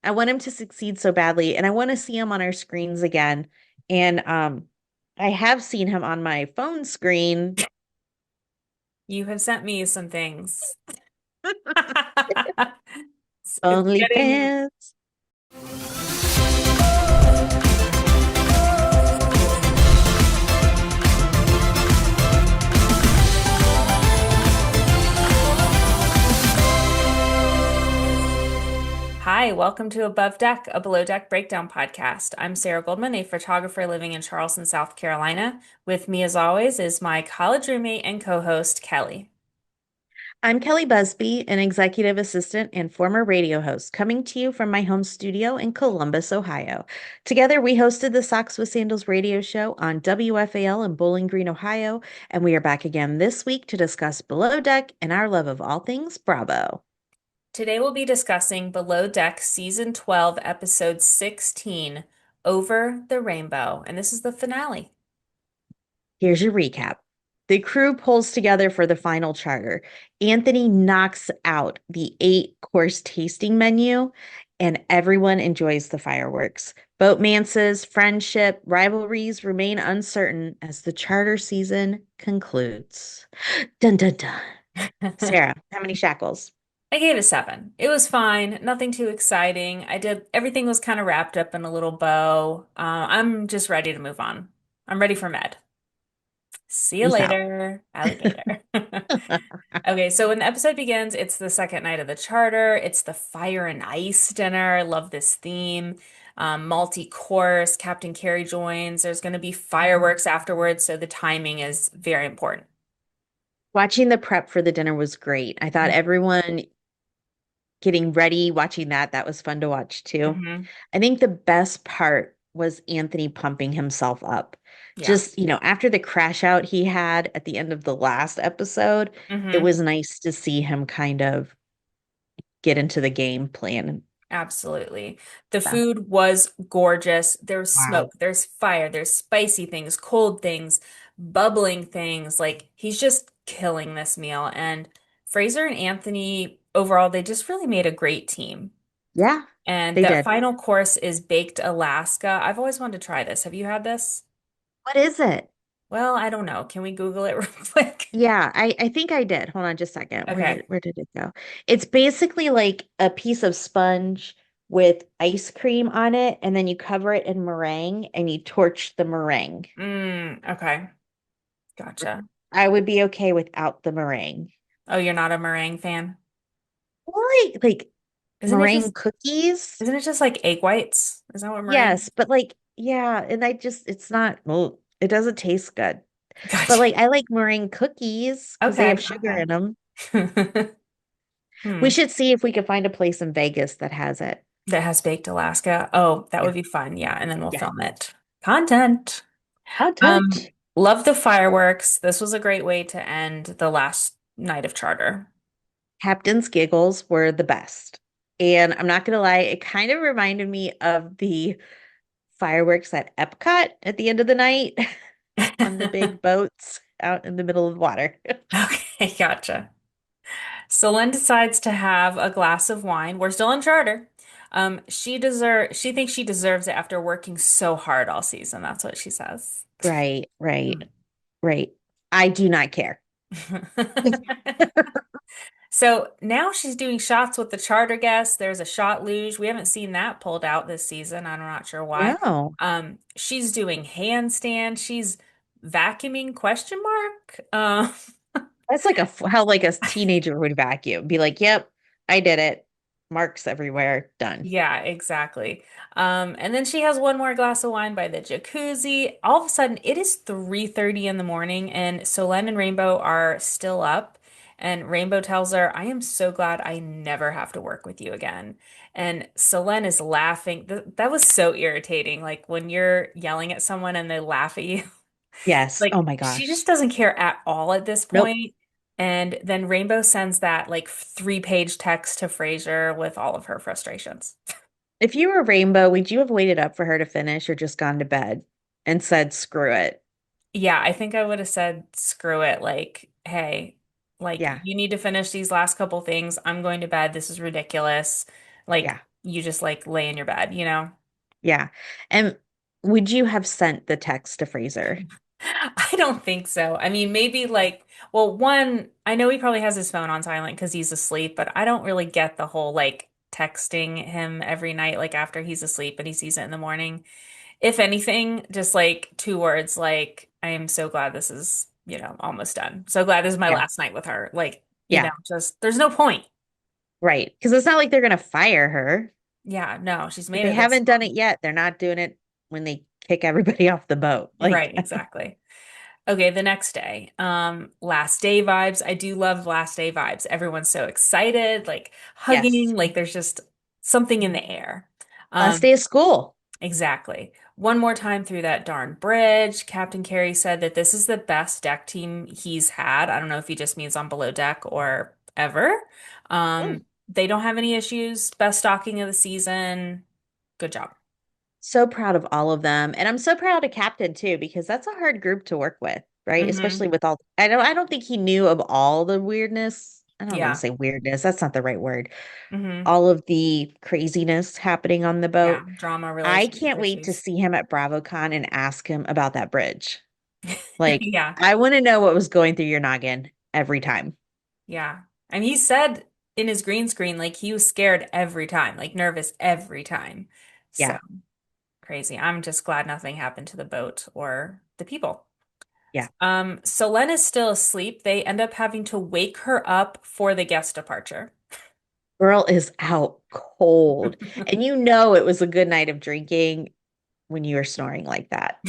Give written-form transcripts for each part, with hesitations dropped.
I want him to succeed so badly, and I want to see him on our screens again. And I have seen him on my phone screen. You have sent me some things. It's getting OnlyFans. Hi, welcome to Above Deck, a below deck breakdown podcast. I'm Sarah Goldman, a photographer living in Charleston, South Carolina. With me, as always, is my college roommate and co-host, Kelly. I'm Kelly Busbey, an executive assistant and former radio host, coming to you from my home studio in Columbus, Ohio. Together, we hosted the Socks with Sandals radio show on WFAL in Bowling Green, Ohio, and we are back again this week to discuss Below Deck and our love of all things Bravo. Today we'll be discussing Below Deck Season 12, Episode 16, Over the Rainbow, and this is the finale. Here's your recap. The crew pulls together for the final charter. Anthony knocks out the 8-course tasting menu, and everyone enjoys the fireworks. Boatmance's friendship rivalries remain uncertain as the charter season concludes. Dun dun dun. Sarah, how many shackles? I gave it 7. It was fine, nothing too exciting. Everything was kind of wrapped up in a little bow. I'm just ready to move on. I'm ready for Med. See you Peace out. later, alligator. Okay, so when the episode begins, it's the second night of the charter. It's the fire and ice dinner. I love this theme. Multi-course, Captain Kerry joins. There's going to be fireworks afterwards, so the timing is very important. Watching the prep for the dinner was great. I thought everyone getting ready, watching that was fun to watch too. Hmm. I think the best part was Anthony pumping himself up. Yeah. Just, after the crash out he had at the end of the last episode, it Hmm. was nice to see him kind of get into the game plan and Absolutely. The stuff. food was gorgeous. There's Wow. smoke, there's fire, there's spicy things, cold things, bubbling things. Like he's just killing this meal. And Fraser and Anthony, overall, they just really made a great team. Yeah, And they that did. final course is baked Alaska. I've always wanted to try this. Have you had this? What is it? Well, I don't know. Can we Google it real quick? Yeah, I think I did. Hold on just a second. Where Okay. did where did it go? It's basically like a piece of sponge with ice cream on it, and then you cover it in meringue and you torch the meringue. Okay. Gotcha. I would be okay without the meringue. Oh, you're not a meringue fan? Like Isn't it meringue just cookies? isn't it just like egg whites? Is that what meringue? Yes, but like yeah, and it's not well, it doesn't taste good. But Gotcha. like I like meringue cookies because they have Okay, sugar okay. in them. We Hmm. should see if we could find a place in Vegas that has it. That has baked Alaska. Oh, that Yeah. would be fun. Yeah, and then we'll Yeah. film it. Content. Content. Love the fireworks. This was a great way to end the last night of charter. Captain's giggles were the best. And I'm not gonna lie, it kind of reminded me of the fireworks at Epcot at the end of the night on the big boats out in the middle of the water. Okay, gotcha. Solène decides to have a glass of wine. We're still in charter. She thinks she deserves it after working so hard all season. That's what she says. Right, right, right. I do not care. So now she's doing shots with the charter guests. There's a shot luge. We haven't seen that pulled out this season. I'm not sure why. No, She's doing handstand. She's vacuuming question mark. that's like how like a teenager would vacuum. Be like, "Yep, I did it. Marks everywhere. Done." Yeah, exactly. And then she has one more glass of wine by the jacuzzi. All of a sudden, it is 3:30 in the morning, and Solène and Rainbow are still up. And Rainbow tells her, I am so glad I never have to work with you again. And Solène is laughing. That was so irritating. Like when you're yelling at someone and they laugh at you. Yes. Oh Like my she gosh. just doesn't care at all at this Nope. point. And then Rainbow sends that like 3-page text to Fraser with all of her frustrations. If you were Rainbow, would you have waited up for her to finish or just gone to bed and said, screw it? Yeah, I think I would have said, screw it. Like, hey, like Yeah. you need to finish these last couple things. I'm going to bed. This is ridiculous. Like, Yeah. you just like lay in your bed, you know? Yeah. And would you have sent the text to Fraser? I don't think so. I mean, maybe like, well, one, I know he probably has his phone on silent because he's asleep, but I don't really get the whole like texting him every night, like after he's asleep and he sees it in the morning. If anything, just like two words like, I am so glad this is, almost done. So glad this is my Yeah. last night with her. Like, Yeah. just there's no point. Right. Because it's not like they're going to fire her. Yeah, no, she's If made they it this haven't done long. it yet, they're not doing it when they kick everybody off the boat. Right, Like, exactly. Okay, the next day. Last day vibes. I do love last day vibes. Everyone's so excited, like yes. hugging, like there's just something in the air. Last Um, day of school. exactly. One more time through that darn bridge. Captain Kerry said that this is the best deck team he's had. I don't know if he just means on below deck or ever. Mm. They don't have any issues. Best stocking of the season. Good job. So proud of all of them. And I'm so proud of Captain too, because that's a hard group to work with, right? Hmm. Especially with all I don't think he knew of all the weirdness. I don't want to Yeah. say weirdness. That's not the right word. Hmm. All of the craziness happening on the Yeah. boat. Drama, I relationship can't wait to issues. see him at BravoCon and ask him about that bridge. Like, Yeah. I want to know what was going through your noggin every time. Yeah. And he said in his green screen, like he was scared every time, like nervous every time. So Yeah. crazy. I'm just glad nothing happened to the boat or the people. Yeah. Solène is still asleep. They end up having to wake her up for the guest departure. Girl is out cold. And you know it was a good night of drinking when you were snoring like that.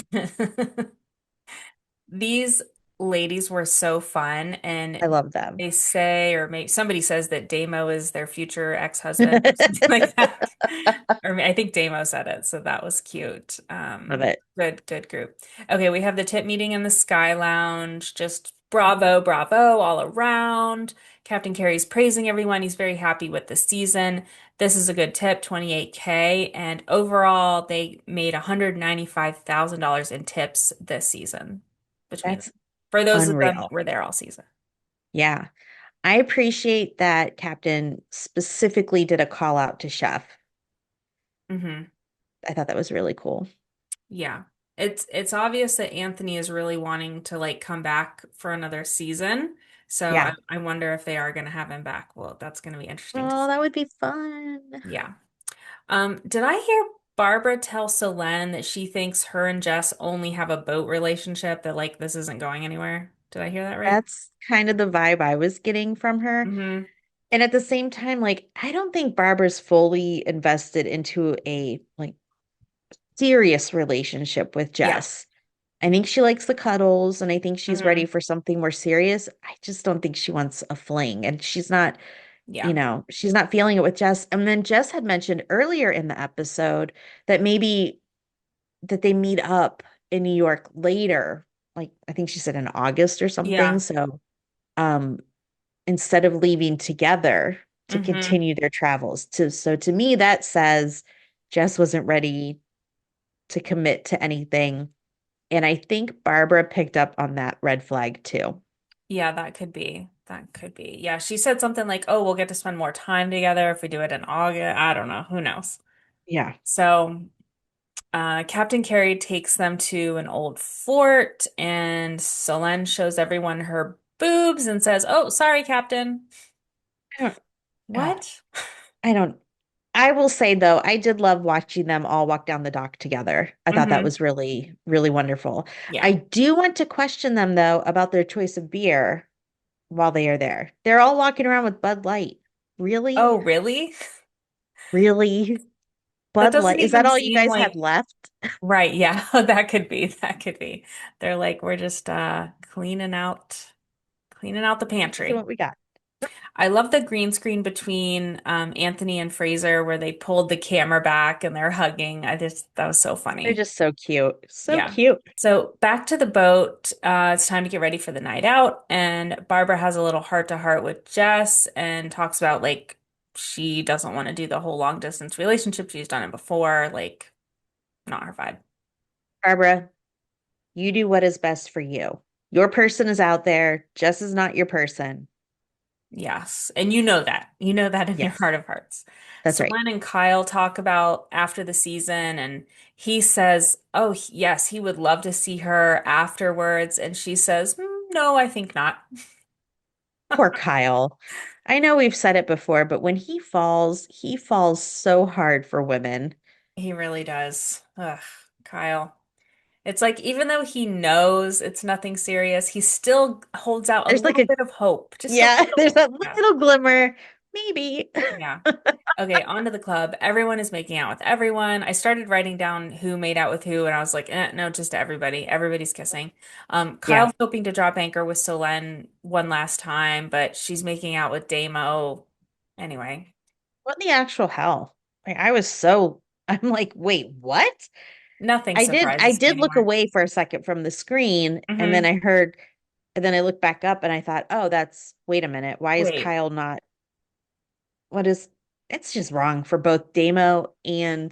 These ladies were so fun, I and love them. they say, or maybe somebody says that Damo is their future ex-husband or something like that. Or I think Damo said it, so that was cute. Love it. Good group. Okay, we have the tip meeting in the Sky Lounge. Just bravo, bravo all around. Captain Kerry's praising everyone. He's very happy with the season. This is a good tip, 28K, and overall they made $195,000 in tips this season between them. That's For those of them that unreal. were there all season. Yeah. I appreciate that Captain specifically did a call out to Chef. Hmm. I thought that was really cool. Yeah. It's obvious that Anthony is really wanting to like come back for another season. So I, Yeah. I wonder if they are going to have him back. Well, that's going to be interesting to Oh, that see. would be fun. Yeah. Did I hear Barbara tell Solène that she thinks her and Jess only have a boat relationship, that like this isn't going anywhere? Did I hear that right? That's kind of the vibe I was getting from her. Hmm. And at the same time, like, I don't think Barbara's fully invested into a like serious relationship with Yeah. Jess. I think she likes the cuddles and I think she's ready Hmm. for something more serious. I just don't think she wants a fling. And she's not, Yeah. she's not feeling it with Jess. And then Jess had mentioned earlier in the episode that maybe that they meet up in New York later. Like I think she said in August or something. Yeah. So um instead of leaving together to Hmm. continue their travels. To me that says Jess wasn't ready to commit to anything. And I think Barbara picked up on that red flag too. Yeah, that could be. That could be. Yeah, she said something like, "Oh, we'll get to spend more time together if we do it in August." I don't know. Who knows? Yeah. So, Captain Kerry takes them to an old fort, and Solène shows everyone her boobs and says, "Oh, sorry, Captain." I don't, uh, What? I don't, I will say though, I did love watching them all walk down the dock together. I thought that Hmm. was really, really wonderful. Yeah. I do want to question them though about their choice of beer while they are there. They're all walking around with Bud Light. Oh, Really? really? Really? That Bud doesn't Light? Is that even all you seem guys have like left? right. Yeah, that could be. That could be. They're like, we're just cleaning out the Taking pantry. what we got. I love the green screen between Anthony and Fraser where they pulled the camera back and they're hugging. That was so They're funny. just so cute. So Yeah. cute. So back to the boat. It's time to get ready for the night out. And Barbara has a little heart to heart with Jess and talks about like she doesn't want to do the whole long distance relationship. She's done it before. Like, not her vibe. Barbara, you do what is best for you. Your person is out there. Jess is not your person. Yes. And you know that. You know that in your Yes, heart of hearts. that's right. Solène and Kyle talk about after the season, and he says, oh, yes, he would love to see her afterwards. And she says, no, I think not. Poor Kyle. I know we've said it before, but when he falls so hard for women. He really does. Ugh, Kyle. It's like, even though he knows it's nothing serious, he still holds out a There's like little a, bit of hope. Just a yeah, little there's bit. a Yeah. little glimmer, maybe. Yeah. Okay, on to the club. Everyone is making out with everyone. I started writing down who made out with who, and I was like, no, just everybody. Everybody's kissing. Yeah. Kyle's hoping to drop anchor with Solène one last time, but she's making out with Damo. Anyway, What in the actual hell? Like, I'm like, wait, what? nothing I surprises me did look anymore. away for a second from the screen, and then Hmm. I heard, and then I looked back up and I thought, oh, wait a minute. Why is Wait. Kyle not, what is, it's just wrong for both Damo and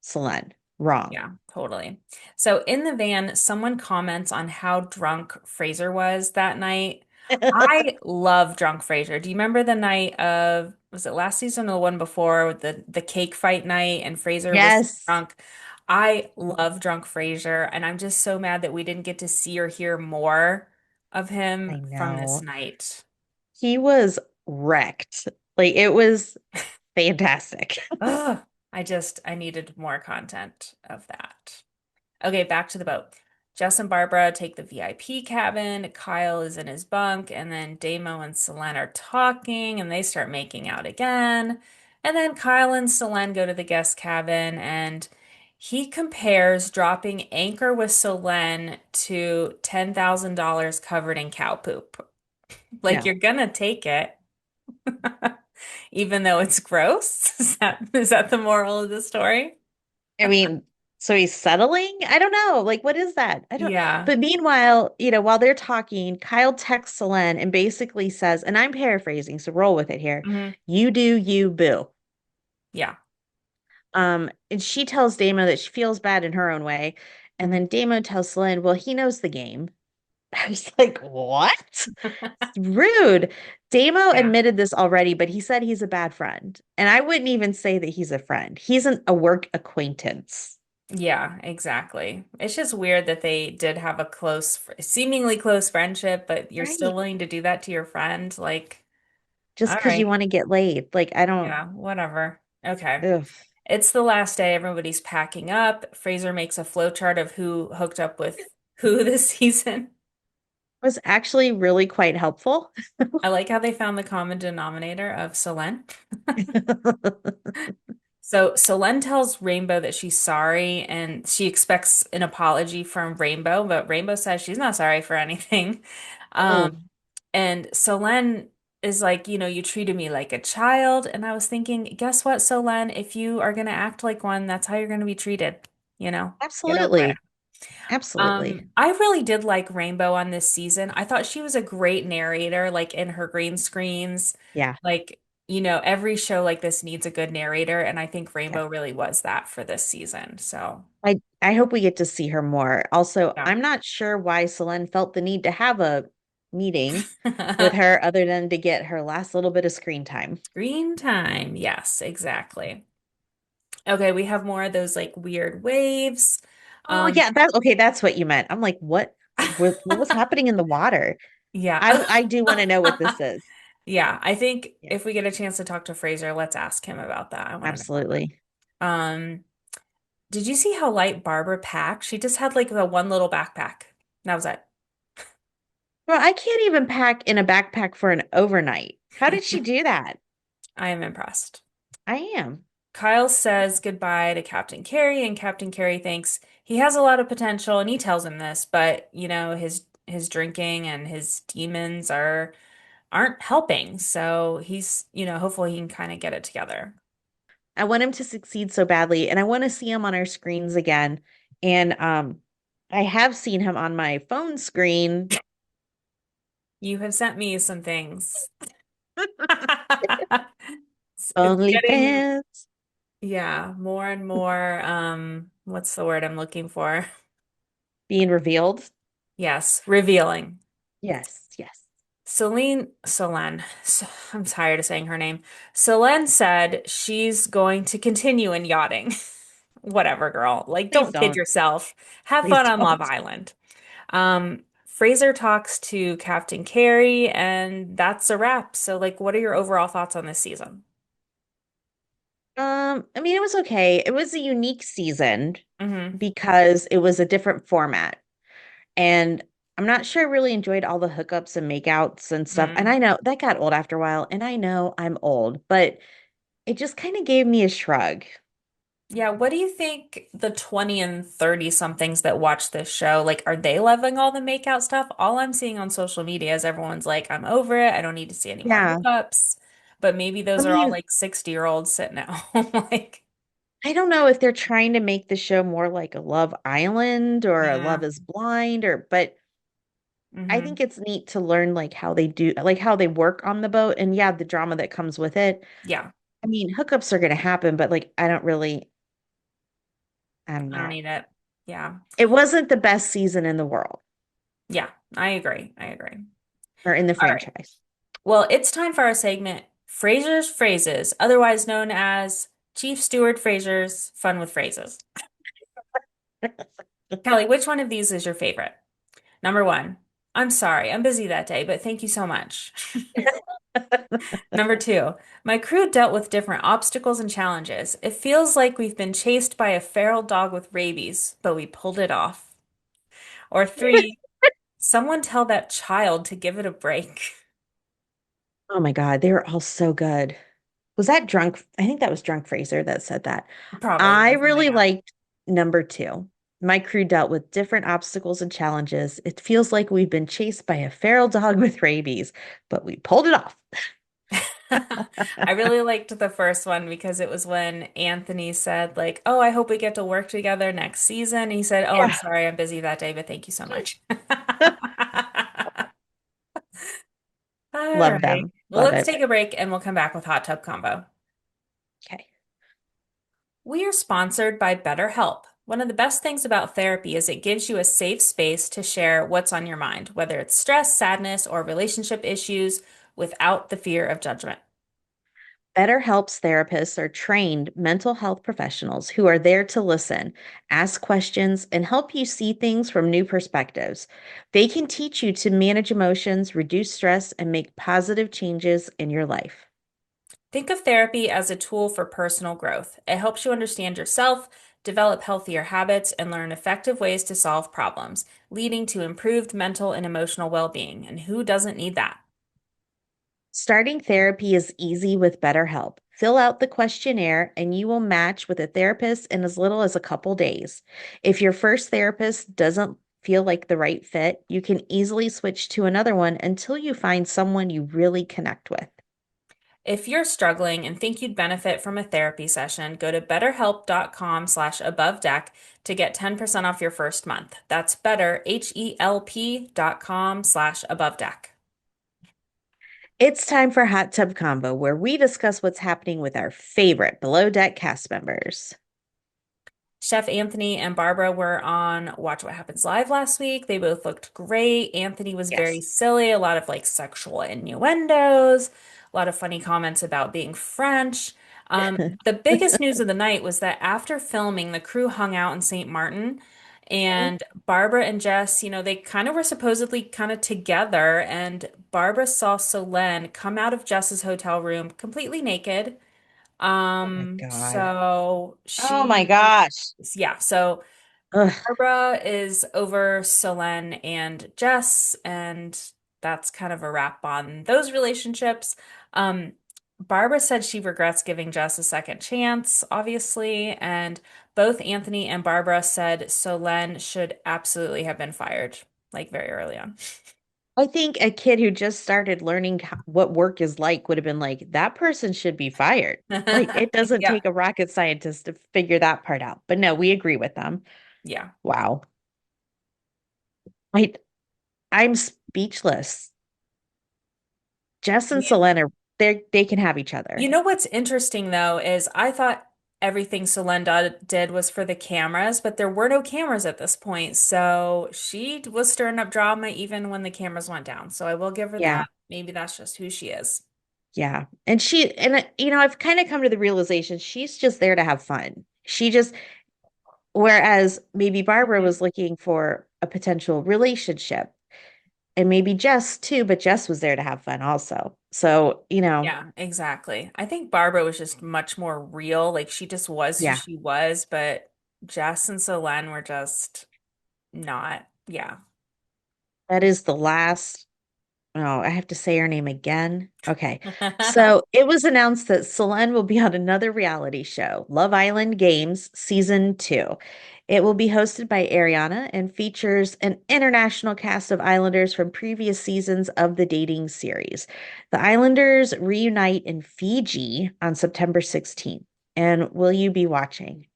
Solène. Wrong. Yeah, totally. So in the van, someone comments on how drunk Fraser was that night. I love drunk Fraser. Do you remember the night of, was it last season or the one before, with the cake fight night and Fraser was Yes, drunk? I love drunk Fraser, and I'm just so mad that we didn't get to see or hear more of him I from this know. night. He was wrecked. Like it was fantastic. Ugh, I needed more content of that. Okay, back to the boat. Jess and Barbara take the VIP cabin. Kyle is in his bunk, and then Damo and Selene are talking, and they start making out again. And then Kyle and Selene go to the guest cabin, and he compares dropping anchor with Selene to $10,000 covered in cow poop. Like, No. you're gonna take it, even though it's gross. Is that the moral of the story? I mean, so he's settling? I don't know. Like, what is that? I don't. Yeah. But meanwhile, while they're talking, Kyle texts Selene and basically says, and I'm paraphrasing, so roll with it here. Hmm. You do you, boo. Yeah. And she tells Damo that she feels bad in her own way. And then Damo tells Selene, well, he knows the game. I was like, what? It's rude. Damo Yeah. admitted this already, but he said he's a bad friend. And I wouldn't even say that he's a friend. He's a work acquaintance. Yeah, exactly. It's just weird that they did have a seemingly close friendship, but you're still Right. willing to do that to your friend. Like, Just all because you right, want to get laid. Like, I don't, yeah, whatever. Okay. ugh. It's the last day. Everybody's packing up. Fraser makes a flowchart of who hooked up with who this season. Was actually really quite helpful. I like how they found the common denominator of Solène. So Solène tells Rainbow that she's sorry and she expects an apology from Rainbow, but Rainbow says she's not sorry for anything. Oh, And Solène is like, you treated me like a child. And I was thinking, guess what, Solène? If you are going to act like one, that's how you're going to be treated. Get over it. absolutely. Absolutely. I really did like Rainbow on this season. I thought she was a great narrator, like in her green screens. Yeah. Like, every show like this needs a good narrator, and I think Yeah. Rainbow really was that for this season. So, I hope we get to see her more. Also, yeah. I'm not sure why Selene felt the need to have a meeting with her other than to get her last little bit of screen time. Screen time. Yes, exactly. Okay, we have more of those like weird waves. Oh Um, yeah, that's okay. That's what you meant. I'm like, what was happening in the water? yeah. I do want to know what this is. Yeah, I think Yeah, if we get a chance to talk to Fraser, let's ask him about that. I want to know more. absolutely. Um, Did you see how light Barbara packed? She just had like the one little backpack. That was it. Well, I can't even pack in a backpack for an overnight. How did she do that? I am impressed. I am. Kyle says goodbye to Captain Kerry, and Captain Kerry thinks he has a lot of potential, and he tells him this, but his drinking and his demons aren't helping. So hopefully he can kind of get it together. I want him to succeed so badly, and I want to see him on our screens again. And I have seen him on my phone screen. You have sent me some things. It's getting, OnlyFans yeah, more and more, what's the word I'm looking for? being revealed. Yes, revealing. Yes, yes. I'm tired of saying her name. Solène said she's going to continue in yachting. Whatever, girl. Like, Please don't kid don't. yourself. Have Please fun on Love don't. Island. Fraser talks to Captain Kerry, and that's a wrap. So, like, what are your overall thoughts on this season? I mean, it was okay. It was a unique season Hmm. because it was a different format. And I'm not sure I really enjoyed all the hookups and makeouts and stuff. And I Mm. know that got old after a while, and I know I'm old, but it just kind of gave me a shrug. Yeah, what do you think the 20 and 30 somethings that watch this show, like, are they loving all the makeout stuff? All I'm seeing on social media is everyone's like, I'm over it. I don't need to see any more Yeah. hookups. But maybe I those are all mean, like 60-year-olds sitting at home. Like, I don't know if they're trying to make the show more like a Love Island or a Love yeah. is Blind but I Hmm. think it's neat to learn like how they do like how they work on the boat and yeah, the drama that comes with it. Yeah. I mean, hookups are going to happen, but like I don't I don't know. need it. Yeah. It wasn't the best season in the world Yeah. I agree. I agree. or in the All right. franchise. Well, it's time for our segment, Fraser's Phrases, otherwise known as Chief Steward Fraser's Fun with Phrases. Kelly, which one of these is your favorite? Number one, I'm sorry, I'm busy that day, but thank you so much. Number two, my crew dealt with different obstacles and challenges. It feels like we've been chased by a feral dog with rabies, but we pulled it off. Or three, someone tell that child to give it a break. Oh my God, they were all so good. Was that drunk? I think that was drunk Fraser that said that. Probably I was, really yeah. liked number two. My crew dealt with different obstacles and challenges. It feels like we've been chased by a feral dog with rabies, but we pulled it off. I really liked the first one because it was when Anthony said, like, oh, I hope we get to work together next season. He said, oh, I'm Yeah. sorry, I'm busy that day, but thank you so much. All Love right. them. Well, Love let's it. take a break and we'll come back with Hot Tub Combo. Okay. We are sponsored by BetterHelp. One of the best things about therapy is it gives you a safe space to share what's on your mind, whether it's stress, sadness, or relationship issues, without the fear of judgment. BetterHelp's therapists are trained mental health professionals who are there to listen, ask questions, and help you see things from new perspectives. They can teach you to manage emotions, reduce stress, and make positive changes in your life. Think of therapy as a tool for personal growth. It helps you understand yourself, develop healthier habits, and learn effective ways to solve problems, leading to improved mental and emotional well-being. And who doesn't need that? Starting therapy is easy with BetterHelp. Fill out the questionnaire and you will match with a therapist in as little as a couple days. If your first therapist doesn't feel like the right fit, you can easily switch to another one until you find someone you really connect with. If you're struggling and think you'd benefit from a therapy session, go to betterhelp.com/above-deck to get 10% off your first month. That's betterhelp.com/above-deck. It's time for Hot Tub Combo, where we discuss what's happening with our favorite below deck cast members. Chef Anthony and Barbara were on Watch What Happens Live last week. They both looked great. Anthony was very Yes. silly, a lot of like sexual innuendos, a lot of funny comments about being French. The biggest news of the night was that after filming, the crew hung out in St. Martin, and Barbara and Jess, they kind of were supposedly kind of together, and Barbara saw Solène come out of Jess's hotel room completely naked. Oh my God. So Oh my she, gosh. yeah, so Ugh. Barbara is over Solène and Jess, and that's kind of a wrap on those relationships. Um, Barbara said she regrets giving Jess a second chance, obviously, and both Anthony and Barbara said Solène should absolutely have been fired, like very early on. I think a kid who just started learning what work is like would have been like, that person should be fired. Like, it doesn't Yeah, take a rocket scientist to figure that part out. But no, we agree with them. yeah. Wow. I, I'm speechless. Jess and Selena, they can have each You other. know what's interesting though is I thought everything Solenda did was for the cameras, but there were no cameras at this point. So she was stirring up drama even when the cameras went down. So I will give her Yeah. that. Maybe that's just who she is. Yeah. And I've kind of come to the realization she's just there to have fun. Whereas maybe Barbara Mhm. was looking for a potential relationship and maybe Jess too, but Jess was there to have fun also. So, Yeah, exactly. I think Barbara was just much more real. Like she just was who yeah, she was, but Jess and Solène were just not. Yeah. that is the last. Oh, I have to say her name again. Okay. So it was announced that Solenn will be on another reality show, Love Island Games Season 2. It will be hosted by Ariana and features an international cast of Islanders from previous seasons of the dating series. The Islanders reunite in Fiji on September 16th. And will you be watching?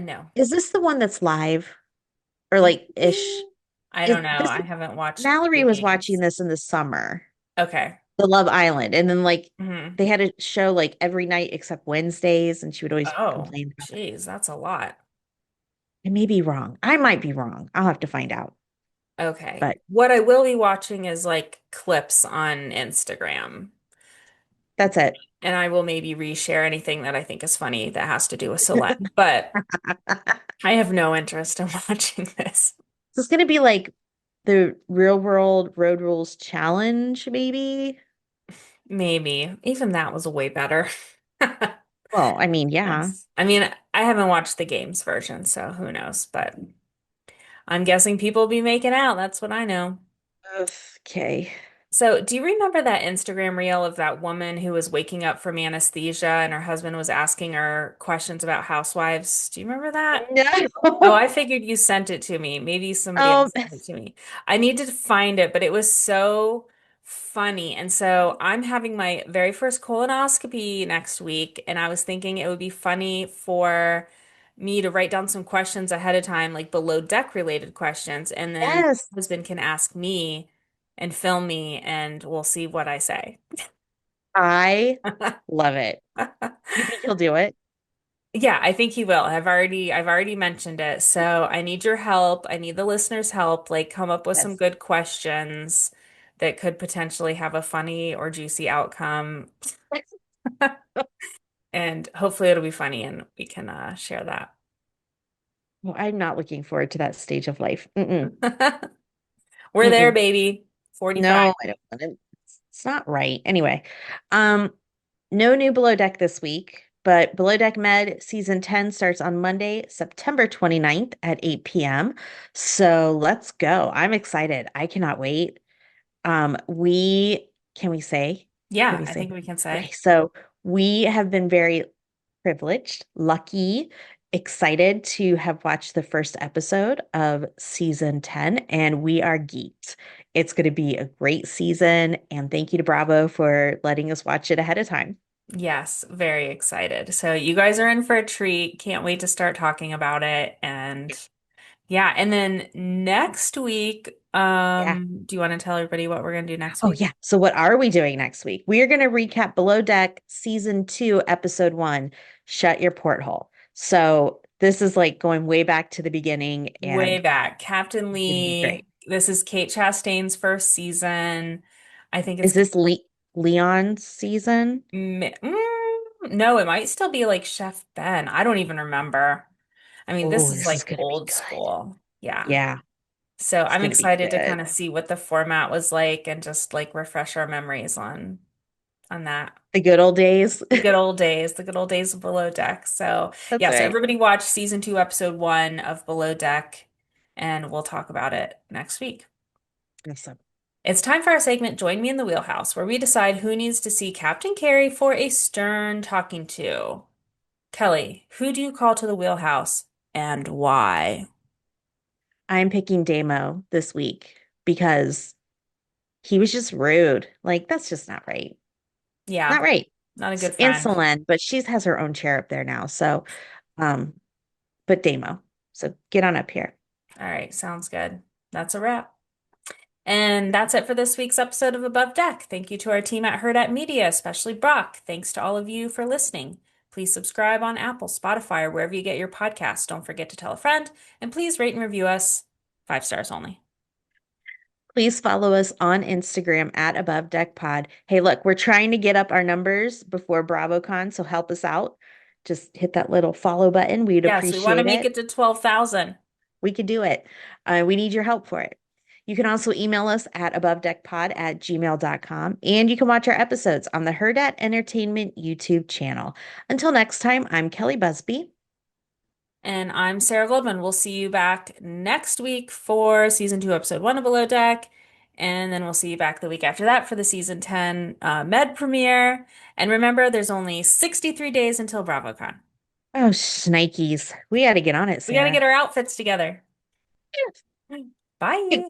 No. Is this the one that's live or like ish? I Is don't know. this I haven't watched Mallory the was watching games. this in the summer, Okay. the Love Island, and then like Hmm. they had a show like every night except Wednesdays, and she would always Oh, complain about it. geez, that's a lot. I may be wrong. I might be wrong. I'll have to find out. Okay. But What I will be watching is like clips on Instagram. that's it. And I will maybe reshare anything that I think is funny that has to do with Celeste. But I have no interest in watching this. So it's gonna be like the real world road rules challenge, maybe. Maybe. Even that was way better. Well, I mean, yeah. Yes. I mean, I haven't watched the games version, so who knows? But I'm guessing people will be making out. That's what I know. Okay. So, do you remember that Instagram reel of that woman who was waking up from anesthesia and her husband was asking her questions about housewives? Do you remember that? Oh, No. I figured you sent it to me. Maybe somebody Um, else sent it to me. I need to find it, but it was so funny. And so I'm having my very first colonoscopy next week, and I was thinking it would be funny for me to write down some questions ahead of time, like below deck related questions, and then yes, my husband can ask me and film me, and we'll see what I say. I love it. You think he'll do it? Yeah, I think he will. I've already mentioned it. So I need your help. I need the listeners' help. Like come up with some Yes. good questions that could potentially have a funny or juicy outcome. And hopefully it'll be funny and we can share that. Well, I'm not looking forward to that stage of life. Mm-mm. We're there, Mm-mm. baby. 45. No, I don't want to. It's not right. Anyway, um, no new Below Deck this week, but Below Deck Med season 10 starts on Monday, September 29th at 8 p.m. So let's go. I'm excited. I cannot wait. We can we say? Can Yeah, we I say? think we can Okay, say. so we have been very privileged, lucky, excited to have watched the first episode of season 10, and we are geeked. It's going to be a great season, and thank you to Bravo for letting us watch it ahead of time. Yes, very excited. So you guys are in for a treat. Can't wait to start talking about it. And yeah, and then next week, Yeah. do you want to tell everybody what we're gonna do next Oh, week? yeah. So, what are we doing next week? We are going to recap Below Deck season 2, episode 1, Shut Your Porthole. So, this is like going way back to the beginning, Way and back. Captain it's going to be Lee. great. This is Kate Chastain's first season. I think it's Is this Leon's season? no, it might still be like Chef Ben. I don't even remember. I mean, this Oh, is this is like going to be old good. school. Yeah. Yeah, So it's I'm going to be excited to good. kind of see what the format was like and just like refresh our memories on that. The good old days. The good old days of Below Deck. So That's yeah, so right. everybody watch season 2, episode 1 of Below Deck, and we'll talk about it next week. Awesome. It's time for our segment, Join Me in the Wheelhouse, where we decide who needs to see Captain Kerry for a stern talking to. Kelly, who do you call to the wheelhouse and why? I'm picking Damo this week because he was just rude. Like, that's just not right. Yeah, Not right. not a good And friend. Solenn, but she has her own chair up there now. So, um, but Damo. So get on up here. All right, sounds good. That's a wrap. And that's it for this week's episode of Above Deck. Thank you to our team at Hurrdat Media, especially Brock. Thanks to all of you for listening. Please subscribe on Apple, Spotify, or wherever you get your podcasts. Don't forget to tell a friend, and please rate and review us 5 stars only. Please follow us on Instagram at Above Deck Pod. Hey, look, we're trying to get up our numbers before BravoCon, so help us out. Just hit that little follow button. We'd Yes, we want to appreciate make it. it to 12,000. We could do it. We need your help for it. You can also email us at abovedeckpod@gmail.com, and you can watch our episodes on the Hurrdat Entertainment YouTube channel. Until next time, I'm Kelly Busbey. And I'm Sarah Goldman. We'll see you back next week for season 2, episode 1 of Below Deck. And then we'll see you back the week after that for the season 10 Med premiere. And remember, there's only 63 days until BravoCon. Oh, shnikes. We got to get on it, We got to get Sarah. our outfits together. Bye.